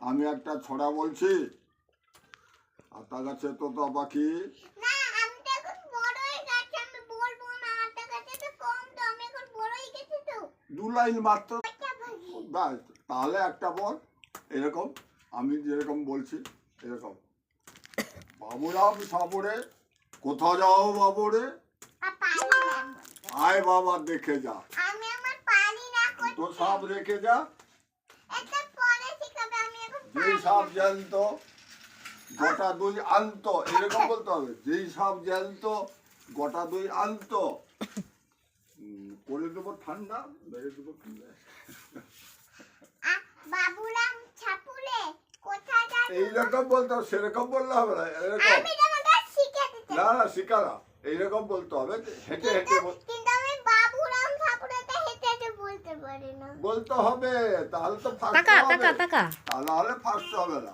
আমি একটা ছড়া বলছি আতা গাছে তোতা পাখি। না আমি তো এখন বড় হয়ে গেছি, আমি বলবো না। আতা গাছে তো কম, তো আমি এখন বড় হয়ে গেছি তো। 2 লাইন মাত্র, ব্যাস। তাহলে একটা বল এরকম, আমি যেরকম বলছি এরকম। বাবুরাম সাবরে, কোথা যাও বাবুরে, আয় বাবা দেখে যা। আমি আমার পারি না করতে। তো সাপ রেখে যা, এটা পরে শিখাবে, আমি এখন যেই সাপ জ্যান্ত গোটা দুই আনতো, এরকম বলতে হবে। যেই সাপ জ্যান্ত গোটা দুই আনতো, করে দেবো ঠান্ডা, মেরে দেবো ঠান্ডা। বাবুরাম ছাপুরে কোথায় যায়? এইরকম বলতে হবে, সেরকম বললে হবে না। এরকম আমি তোমাকে শিখিয়ে দিতে। না না, শিখা না, এইরকম বলতে হবে। হেঁটে হেঁটে কিন্তু আমি বাবুরাম ছাপুরেতে হেঁটে হেঁটে বলতে পারি না। বলতে হবে, তাহলে তো ফার্স্ট টাকা হবে। টাকা টাকা তাহলে ফার্স্ট হবে না।